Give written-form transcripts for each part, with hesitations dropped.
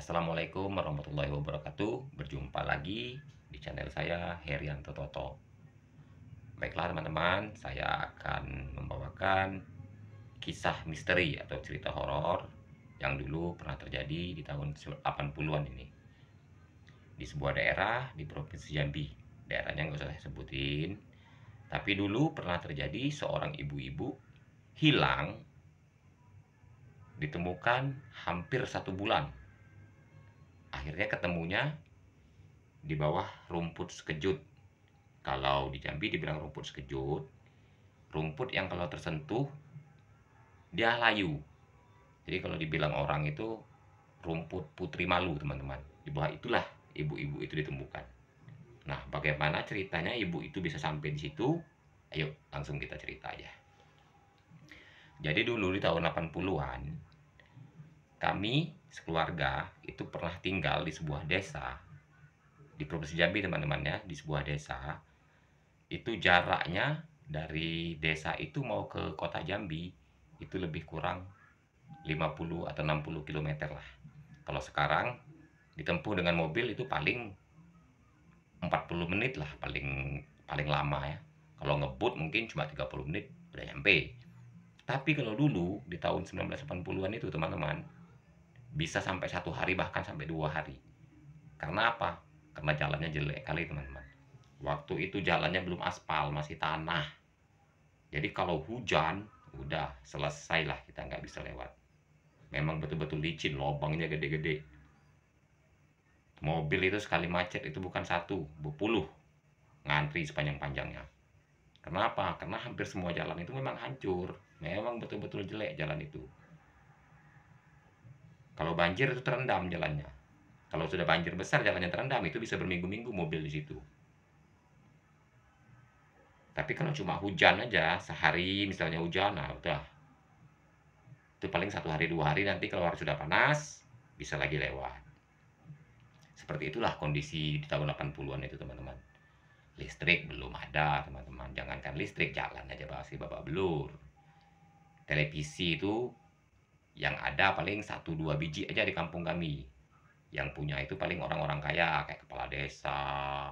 Assalamualaikum warahmatullahi wabarakatuh. Berjumpa lagi di channel saya Herianto Toto. Baiklah teman-teman, saya akan membawakan kisah misteri atau cerita horor yang dulu pernah terjadi di tahun 80-an ini. Di sebuah daerah di Provinsi Jambi. Daerahnya nggak usah saya sebutin. Tapi dulu pernah terjadi seorang ibu-ibu hilang, ditemukan hampir 1 bulan. Akhirnya ketemunya di bawah rumput sekejut. Kalau di Jambi dibilang rumput sekejut, rumput yang kalau tersentuh dia layu. Jadi kalau dibilang orang itu rumput putri malu, teman-teman. Di bawah itulah ibu-ibu itu ditemukan. Nah, bagaimana ceritanya ibu itu bisa sampai di situ? Ayo langsung kita cerita aja. Jadi dulu di tahun 80-an, kami sekeluarga itu pernah tinggal di sebuah desa di Provinsi Jambi, teman-teman ya, di sebuah desa. Itu jaraknya dari desa itu mau ke kota Jambi itu lebih kurang 50 atau 60 km lah. Kalau sekarang ditempuh dengan mobil itu paling 40 menit lah, paling paling lama ya. Kalau ngebut mungkin cuma 30 menit udah nyampe. Tapi kalau dulu di tahun 1980-an itu, teman-teman, bisa sampai 1 hari, bahkan sampai 2 hari. Karena apa? Karena jalannya jelek kali, teman-teman. Waktu itu jalannya belum aspal, masih tanah. Jadi kalau hujan, udah selesai lah, kita nggak bisa lewat. Memang betul-betul licin, lubangnya gede-gede. Mobil itu sekali macet itu bukan satu, berpuluh. Ngantri sepanjang-panjangnya. Kenapa? Karena hampir semua jalan itu memang hancur. Memang betul-betul jelek jalan itu. Kalau banjir itu terendam jalannya. Kalau sudah banjir besar jalannya terendam, itu bisa berminggu-minggu mobil di situ. Tapi kalau cuma hujan aja, sehari misalnya hujan, nah udah. Itu paling 1 hari 2 hari, nanti kalau hari sudah panas, bisa lagi lewat. Seperti itulah kondisi di tahun 80-an itu, teman-teman. Listrik belum ada, teman-teman. Jangankan listrik, jalan aja masih babak belur. Televisi itu yang ada paling 1-2 biji aja di kampung kami. Yang punya itu paling orang-orang kaya, kayak kepala desa,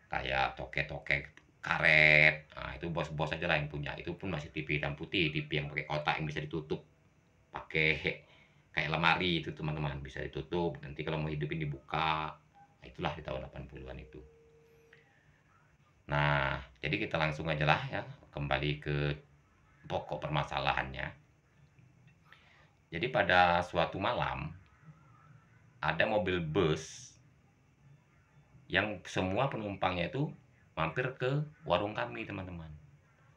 kayak toke-toke karet. Nah, itu bos-bos aja lah yang punya. Itu pun masih TV hitam putih, TV yang pakai kotak yang bisa ditutup. Pakai kayak lemari itu, teman-teman, bisa ditutup. Nanti kalau mau hidupin dibuka. Nah, itulah di tahun 80-an itu. Nah, jadi kita langsung aja lah ya, kembali ke pokok permasalahannya. Jadi pada suatu malam, ada mobil bus yang semua penumpangnya itu mampir ke warung kami, teman-teman.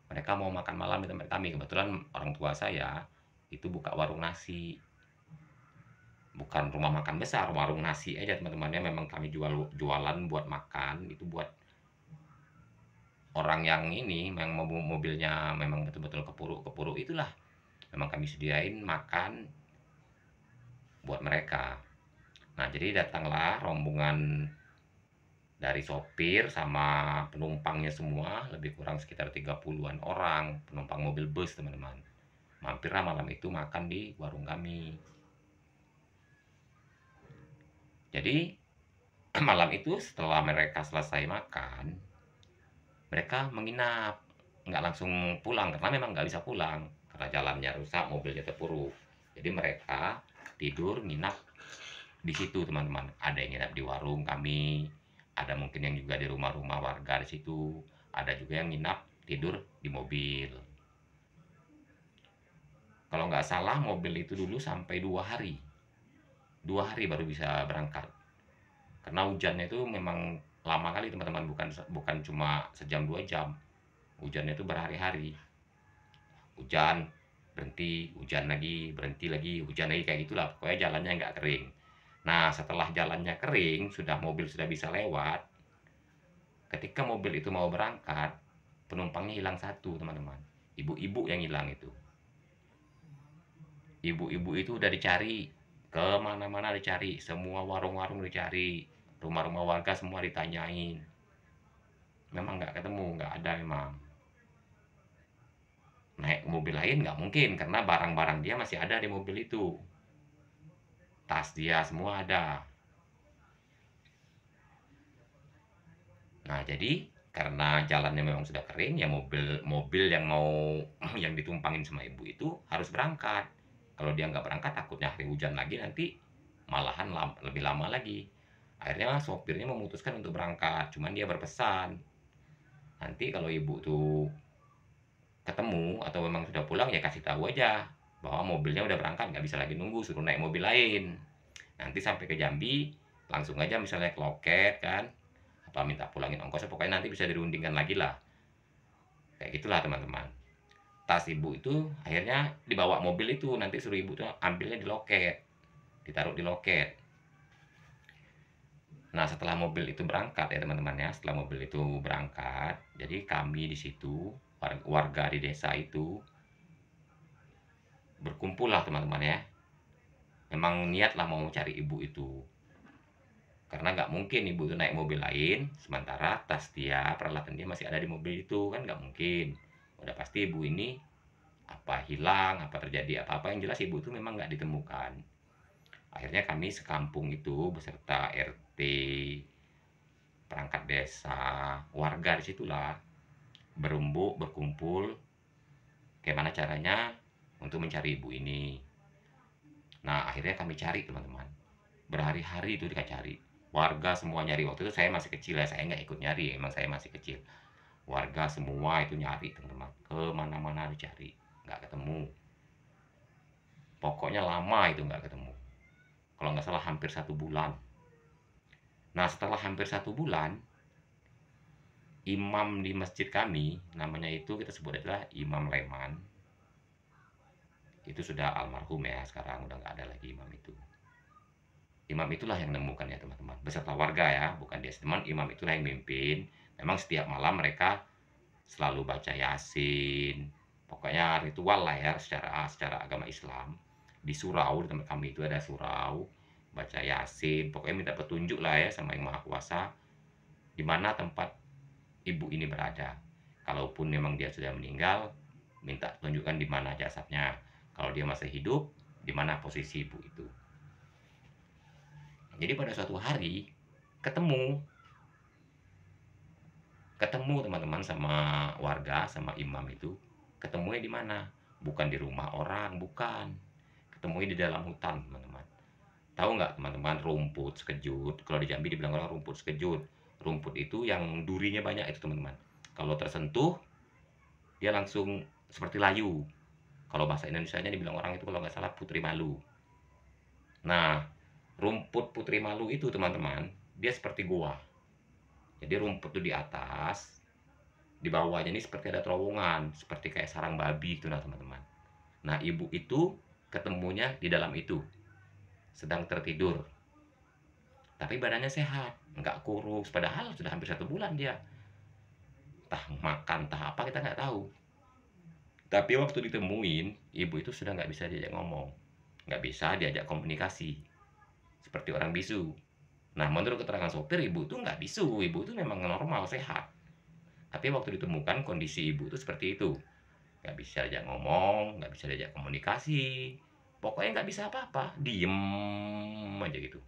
Mereka mau makan malam di tempat kami. Kebetulan orang tua saya itu buka warung nasi. Bukan rumah makan besar, warung nasi aja, teman-temannya. Memang kami jualan buat makan, itu buat orang yang ini, memang mobilnya memang betul-betul kepuruk itulah. Memang kami sediain makan buat mereka. Nah, jadi datanglah rombongan dari sopir sama penumpangnya semua, lebih kurang sekitar 30-an orang, penumpang mobil bus, teman-teman. Mampirlah malam itu makan di warung kami. Jadi malam itu setelah mereka selesai makan, mereka menginap, nggak langsung pulang karena memang nggak bisa pulang karena jalannya rusak, mobilnya terpuruk. Jadi mereka tidur nginap di situ, teman-teman. Ada yang nginap di warung kami, ada mungkin yang juga di rumah-rumah warga di situ, ada juga yang nginap tidur di mobil. Kalau nggak salah mobil itu dulu sampai 2 hari, 2 hari baru bisa berangkat karena hujannya itu memang lama kali, teman-teman. Bukan cuma sejam 2 jam, hujannya itu berhari-hari. Hujan berhenti, hujan lagi, berhenti lagi, hujan lagi, kayak gitulah pokoknya. Jalannya nggak kering. Nah, setelah jalannya kering, mobil sudah bisa lewat. Ketika mobil itu mau berangkat, penumpangnya hilang satu, teman-teman. Ibu-ibu yang hilang itu. Ibu-ibu itu udah dicari, ke mana-mana dicari, semua warung-warung dicari, rumah-rumah warga semua ditanyain. Memang nggak ketemu, nggak ada memang. Naik mobil lain nggak mungkin, karena barang-barang dia masih ada di mobil itu. tas dia semua ada. Nah, jadi karena jalannya memang sudah kering, ya mobil yang mau yang ditumpangin sama ibu itu harus berangkat. Kalau dia nggak berangkat, takutnya hari hujan lagi, nanti malahan lebih lama lagi. Akhirnya sopirnya memutuskan untuk berangkat, cuman dia berpesan, nanti kalau ibu tuh ketemu atau memang sudah pulang, ya kasih tahu aja bahwa mobilnya udah berangkat, nggak bisa lagi nunggu, suruh naik mobil lain. Nanti sampai ke Jambi, langsung aja misalnya ke loket kan, apa minta pulangin ongkosnya, pokoknya nanti bisa dirundingkan lagi lah. Kayak gitulah teman-teman. Tas ibu itu akhirnya dibawa mobil itu, nanti suruh ibu tuh ambilnya di loket, ditaruh di loket. Nah, setelah mobil itu berangkat ya teman-teman ya, setelah mobil itu berangkat, jadi kami di situ, warga di desa itu berkumpul lah teman-teman ya. Memang niat lah mau cari ibu itu. Karena nggak mungkin ibu itu naik mobil lain, sementara tas dia, peralatan dia masih ada di mobil itu, kan nggak mungkin. Udah pasti ibu ini apa hilang, apa terjadi apa-apa, yang jelas ibu itu memang nggak ditemukan. Akhirnya kami sekampung itu beserta RT, perangkat desa, warga disitulah berkumpul gimana caranya untuk mencari ibu ini. Nah, akhirnya kami cari teman-teman, berhari-hari itu kita cari, warga semua nyari. Waktu itu saya masih kecil ya, saya nggak ikut nyari, emang saya masih kecil. Warga semua itu nyari teman-teman, kemana-mana dicari, nggak ketemu. Pokoknya lama itu nggak ketemu, kalau nggak salah hampir 1 bulan. Nah, setelah hampir 1 bulan, imam di masjid kami, namanya itu kita sebut adalah Imam Leman, itu sudah almarhum ya, sekarang udah nggak ada lagi imam itu. Imam itulah yang menemukan ya teman-teman, beserta warga ya, bukan dia teman. Imam itulah yang mimpin. Memang setiap malam mereka selalu baca Yasin, pokoknya ritual lah ya, secara agama Islam. Di surau, di tempat kami itu ada surau, baca Yasin, pokoknya minta petunjuk lah ya sama Yang Maha Kuasa, di mana tempat ibu ini berada. Kalaupun memang dia sudah meninggal, minta tunjukkan di mana jasadnya. Kalau dia masih hidup, di mana posisi ibu itu. Jadi pada suatu hari ketemu teman-teman sama warga, sama imam itu. Ketemunya di mana? Bukan di rumah orang, bukan. Ketemunya di dalam hutan, teman-teman. Tahu nggak teman-teman, rumput sekejut? Kalau di Jambi dibilang orang rumput sekejut. Rumput itu yang durinya banyak itu teman-teman. Kalau tersentuh, dia langsung seperti layu. Kalau bahasa Indonesianya dibilang orang itu kalau nggak salah putri malu. Nah, rumput putri malu itu teman-teman, dia seperti gua. Jadi rumput itu di atas, di bawahnya ini seperti ada terowongan, seperti kayak sarang babi itu nah teman-teman. Nah, ibu itu ketemunya di dalam itu, sedang tertidur. Tapi badannya sehat, nggak kurus, padahal sudah hampir 1 bulan dia. Entah makan, entah apa kita nggak tahu. Tapi waktu ditemuin, ibu itu sudah nggak bisa diajak ngomong, nggak bisa diajak komunikasi, seperti orang bisu. Nah, menurut keterangan sopir, ibu itu nggak bisu, ibu itu memang normal, sehat. Tapi waktu ditemukan kondisi ibu itu seperti itu. Nggak bisa diajak ngomong, nggak bisa diajak komunikasi. Pokoknya nggak bisa apa-apa, diem aja gitu.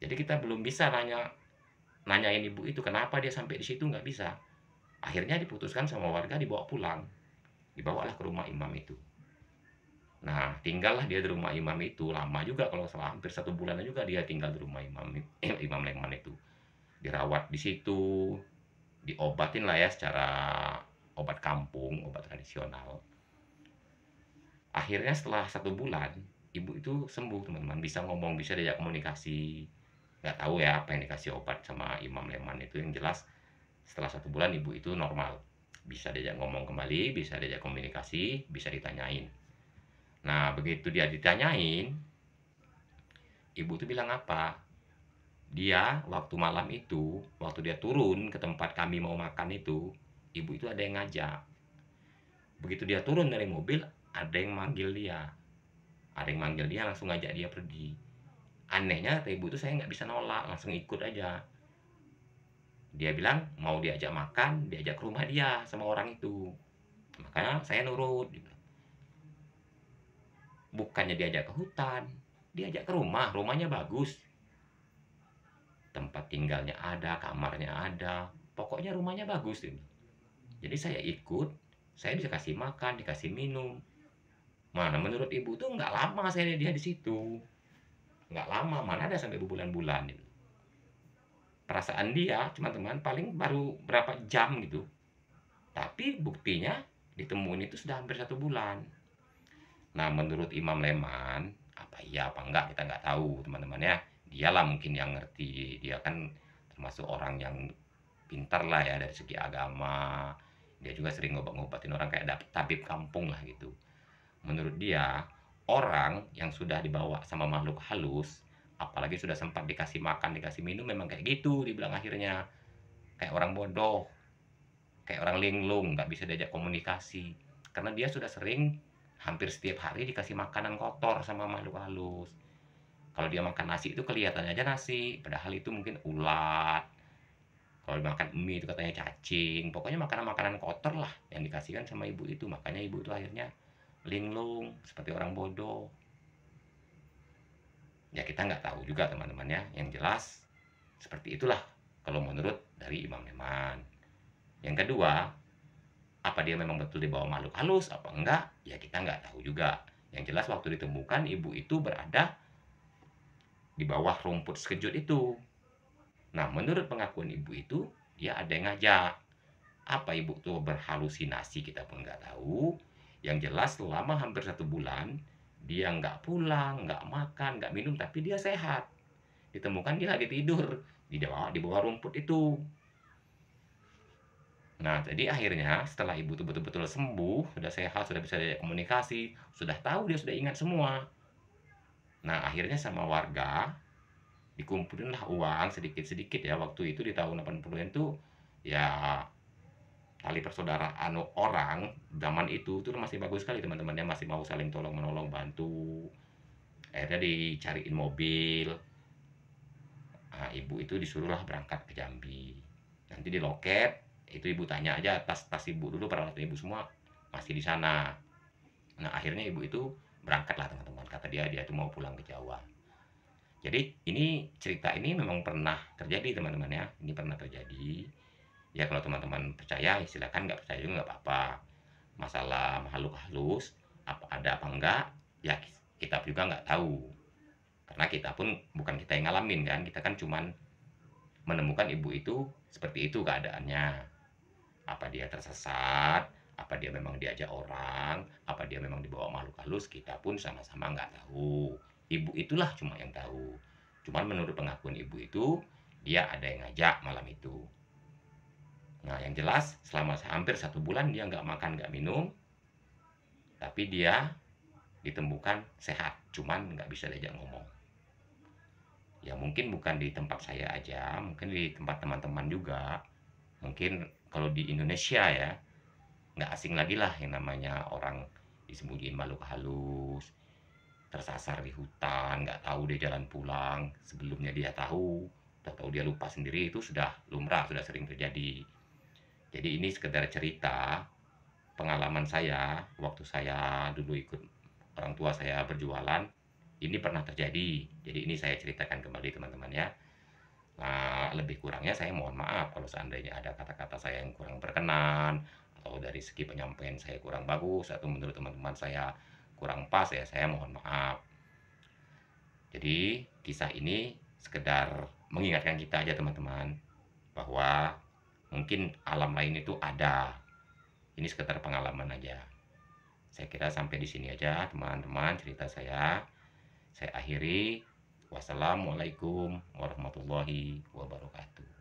Jadi kita belum bisa nanyain ibu itu kenapa dia sampai di situ, nggak bisa. Akhirnya diputuskan sama warga dibawa pulang. Dibawalah ke rumah imam itu. Nah, tinggallah dia di rumah imam itu lama juga, kalau salah hampir 1 bulan juga dia tinggal di rumah Imam Leman itu. Dirawat di situ, diobatin lah ya secara obat kampung, obat tradisional. Akhirnya setelah 1 bulan, ibu itu sembuh teman-teman, bisa ngomong, bisa diajak komunikasi. Nggak tahu ya apa yang dikasih obat sama Imam Leman itu, yang jelas setelah 1 bulan ibu itu normal. Bisa diajak ngomong kembali, bisa diajak komunikasi, bisa ditanyain. Nah, begitu dia ditanyain, ibu tuh bilang apa? Dia waktu malam itu, waktu dia turun ke tempat kami mau makan itu, ibu itu ada yang ngajak. Begitu dia turun dari mobil, ada yang manggil dia. Ada yang manggil dia, langsung ngajak dia pergi. Anehnya, kata ibu itu saya nggak bisa nolak, langsung ikut aja. Dia bilang mau diajak makan, diajak ke rumah dia sama orang itu. Makanya saya nurut. Bukannya diajak ke hutan, diajak ke rumah, rumahnya bagus. Tempat tinggalnya ada, kamarnya ada, pokoknya rumahnya bagus ini. Jadi saya ikut, saya bisa kasih makan, dikasih minum. Mana menurut ibu tuh nggak lama saya lihat dia di situ. Nggak lama, mana ada sampai berbulan-bulan itu. Perasaan dia, teman-teman, paling baru berapa jam gitu. Tapi buktinya ditemuin itu sudah hampir 1 bulan. Nah, menurut Imam Leman, apa iya apa enggak kita nggak tahu, teman-teman ya. Dialah mungkin yang ngerti. Dia kan termasuk orang yang pintar lah ya dari segi agama. Dia juga sering ngobat-ngobatin orang kayak tabib kampung lah gitu. Menurut dia, orang yang sudah dibawa sama makhluk halus, apalagi sudah sempat dikasih makan, dikasih minum, memang kayak gitu dibilang akhirnya. Kayak orang bodoh, kayak orang linglung, nggak bisa diajak komunikasi. Karena dia sudah sering hampir setiap hari dikasih makanan kotor sama makhluk halus. Kalau dia makan nasi itu kelihatannya aja nasi, padahal itu mungkin ulat. Kalau makan mie itu katanya cacing. Pokoknya makanan-makanan kotor lah yang dikasihkan sama ibu itu. Makanya ibu itu akhirnya linglung, seperti orang bodoh. Ya kita nggak tahu juga teman-temannya. Yang jelas seperti itulah kalau menurut dari Imam Leman. Yang kedua, apa dia memang betul dibawa makhluk halus apa enggak? Ya kita nggak tahu juga. Yang jelas waktu ditemukan ibu itu berada di bawah rumput sekejut itu. Nah, menurut pengakuan ibu itu, dia ada yang ngajak. Apa ibu tuh berhalusinasi kita pun nggak tahu. Yang jelas selama hampir 1 bulan, dia nggak pulang, nggak makan, nggak minum, tapi dia sehat. Ditemukan dia lagi tidur di bawah rumput itu. Nah, jadi akhirnya setelah ibu tuh betul-betul sembuh, sudah sehat, sudah bisa diajak komunikasi, sudah tahu, dia sudah ingat semua. Nah, akhirnya sama warga dikumpulinlah uang sedikit-sedikit ya. Waktu itu di tahun 80-an tuh ya tali persaudaraan orang zaman itu tuh masih bagus sekali teman-temannya, masih mau saling tolong menolong bantu. Akhirnya dicariin mobil. Nah, ibu itu disuruhlah berangkat ke Jambi. Nanti di loket itu ibu tanya aja tas-tas ibu dulu, peralatan ibu semua masih di sana. Nah, akhirnya ibu itu berangkatlah teman-teman. Kata dia tuh mau pulang ke Jawa. Jadi ini cerita ini memang pernah terjadi teman-teman ya. Ini pernah terjadi. Ya kalau teman-teman percaya silakan, nggak percaya juga nggak apa-apa. Masalah makhluk halus ada apa enggak ya kita juga nggak tahu. Karena kita pun bukan kita yang ngalamin kan. Kita kan cuman menemukan ibu itu seperti itu keadaannya. Apa dia tersesat, apa dia memang diajak orang, apa dia memang dibawa makhluk halus, kita pun sama-sama nggak tahu. Ibu itulah cuma yang tahu. Cuman menurut pengakuan ibu itu, dia ada yang ngajak malam itu. Nah, yang jelas selama hampir 1 bulan dia nggak makan, nggak minum, tapi dia ditemukan sehat, cuman nggak bisa diajak ngomong. Ya mungkin bukan di tempat saya aja, mungkin di tempat teman-teman juga. Mungkin kalau di Indonesia ya, nggak asing lagi lah yang namanya orang disembunyiin makhluk halus, tersasar di hutan, nggak tahu dia jalan pulang, sebelumnya dia tahu, udah tahu dia lupa sendiri, itu sudah lumrah, sudah sering terjadi. Jadi ini sekedar cerita pengalaman saya waktu saya dulu ikut orang tua saya berjualan, ini pernah terjadi. Jadi ini saya ceritakan kembali teman-teman ya. Nah, lebih kurangnya saya mohon maaf kalau seandainya ada kata-kata saya yang kurang berkenan, atau dari segi penyampaian saya kurang bagus, atau menurut teman-teman saya kurang pas ya, saya mohon maaf. Jadi kisah ini sekedar mengingatkan kita aja teman-teman, bahwa mungkin alam lain itu ada. Ini sekedar pengalaman aja. Saya kira sampai di sini aja teman-teman cerita saya. Saya akhiri. Wassalamualaikum warahmatullahi wabarakatuh.